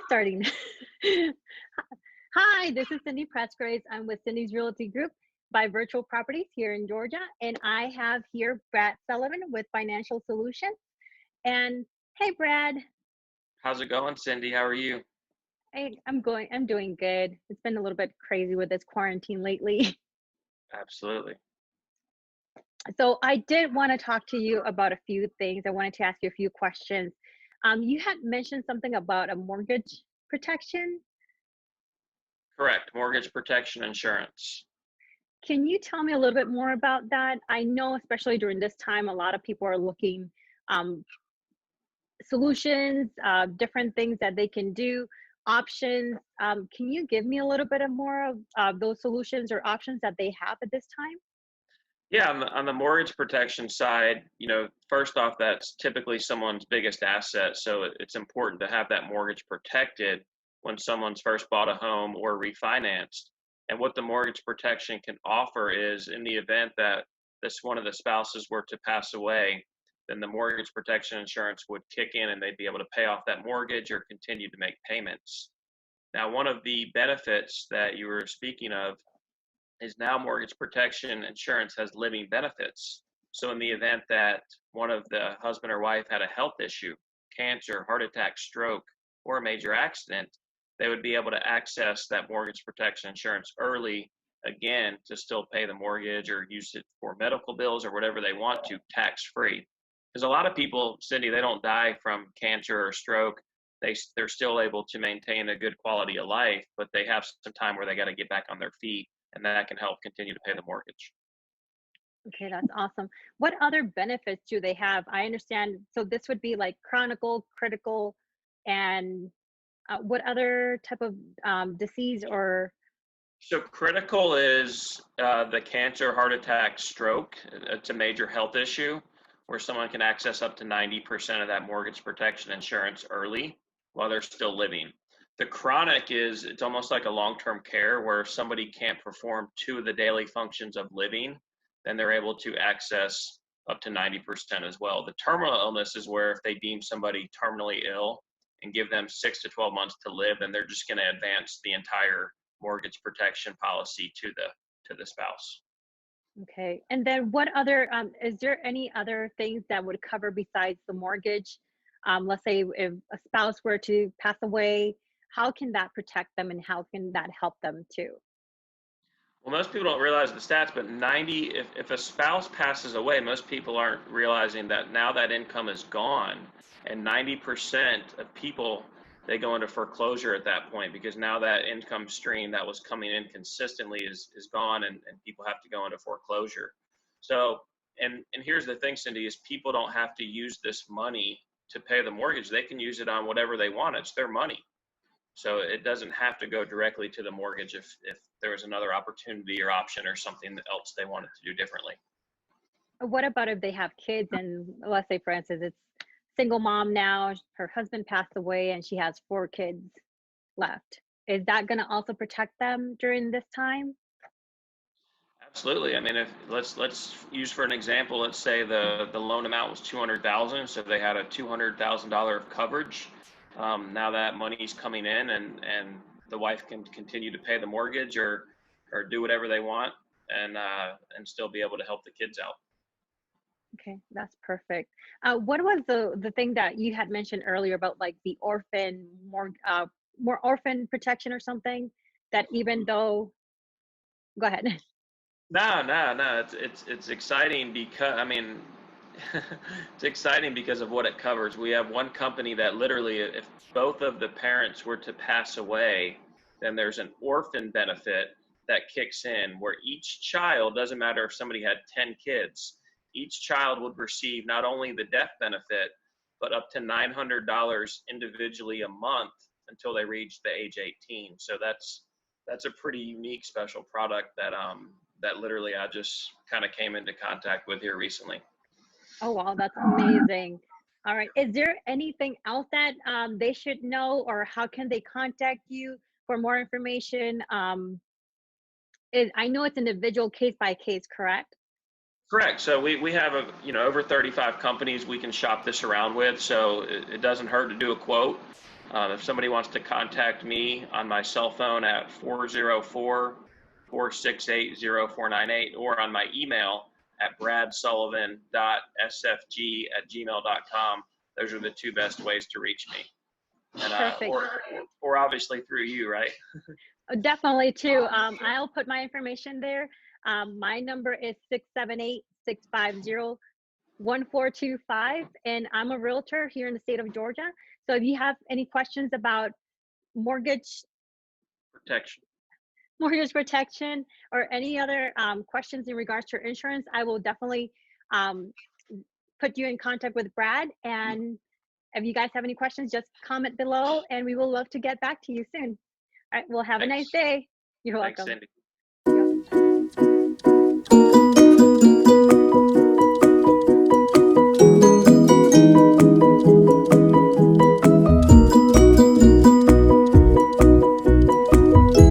is starting. Hi, this is Cindy.presgraves. I'm with Cindy's Realty Group by Virtual Properties here in Georgia. And I have here Brad Sullivan with Financial Solutions. And hey, Brad. How's it going, Cindy? How are you? Hey, I'm doing good. It's been a little bit crazy with this quarantine lately. Absolutely. So I did want to talk to you about a few things. I wanted to ask you a few questions. You had mentioned something about a mortgage protection. Correct. Mortgage protection insurance. Can you tell me a little bit more about that? I know, especially during this time, a lot of people are looking solutions, different things that they can do, options. Can you give me a little bit of more of those solutions or options that they have at this time? Yeah, on the mortgage protection side, first off, that's typically someone's biggest asset. So it's important to have that mortgage protected when someone's first bought a home or refinanced. And what the mortgage protection can offer is, in the event that one of the spouses were to pass away, then the mortgage protection insurance would kick in and they'd be able to pay off that mortgage or continue to make payments. Now, one of the benefits that you were speaking of is now mortgage protection insurance has living benefits. So in the event that one of the husband or wife had a health issue, cancer, heart attack, stroke, or a major accident, they would be able to access that mortgage protection insurance early, again, to still pay the mortgage or use it for medical bills or whatever they want to, tax-free. Because a lot of people, Cindy, they don't die from cancer or stroke. They're still able to maintain a good quality of life, but they have some time where they got to get back on their feet, and that can help continue to pay the mortgage. Okay, that's awesome. What other benefits do they have? I understand. So this would be like chronicle, critical, and what other type of disease or? So critical is the cancer, heart attack, stroke. It's a major health issue where someone can access up to 90% of that mortgage protection insurance early while they're still living. The chronic is, it's almost like a long-term care where if somebody can't perform two of the daily functions of living, then they're able to access up to 90% as well. The terminal illness is where if they deem somebody terminally ill and give them 6 to 12 months to live, then they're just going to advance the entire mortgage protection policy to the spouse. Okay, and then what other, is there any other things that would cover besides the mortgage? Let's say if a spouse were to pass away, how can that protect them and how can that help them too? Well, most people don't realize the stats, but if a spouse passes away, most people aren't realizing that now that income is gone, and 90% of people, they go into foreclosure at that point because now that income stream that was coming in consistently is gone, and people have to go into foreclosure. So, and here's the thing, Cindy, is people don't have to use this money to pay the mortgage. They can use it on whatever they want. It's their money. So it doesn't have to go directly to the mortgage if there was another opportunity or option or something else they wanted to do differently. What about if they have kids and let's say, for instance, it's single mom now, her husband passed away and she has 4 kids left. Is that going to also protect them during this time? Absolutely. I mean, if let's use for an example, let's say the loan amount was $200,000, so they had a $200,000 of coverage. Now that money's coming in, and the wife can continue to pay the mortgage or do whatever they want, and still be able to help the kids out. Okay, that's perfect. What was the thing that you had mentioned earlier about like the more orphan protection or something? That even though, go ahead. No. It's exciting because, I mean, it's exciting because of what it covers. We have one company that literally, if both of the parents were to pass away, then there's an orphan benefit that kicks in where each child, doesn't matter if somebody had 10 kids, each child would receive not only the death benefit, but up to $900 individually a month until they reach the age 18. So that's a pretty unique special product that literally I just kind of came into contact with here recently. Oh, wow, that's amazing. All right. Is there anything else that they should know, or how can they contact you for more information? I know it's individual case by case, correct? Correct. So we have over 35 companies we can shop this around with. So it doesn't hurt to do a quote. If somebody wants to contact me on my cell phone at 404-468-0498 or on my email at bradsullivan.sfg@gmail.com, those are the two best ways to reach me. And Perfect. or obviously through you, right? Definitely too. I'll put my information there. My number is 678-650-1425, and I'm a realtor here in the state of Georgia. So if you have any questions about mortgage Protection. mortgage protection or any other questions in regards to your insurance, I will definitely um, put you in contact with Brad. And if you guys have any questions, just comment below and we will love to get back to you soon. All right, well, have a nice Thanks. day. You're Thanks, welcome. Cindy.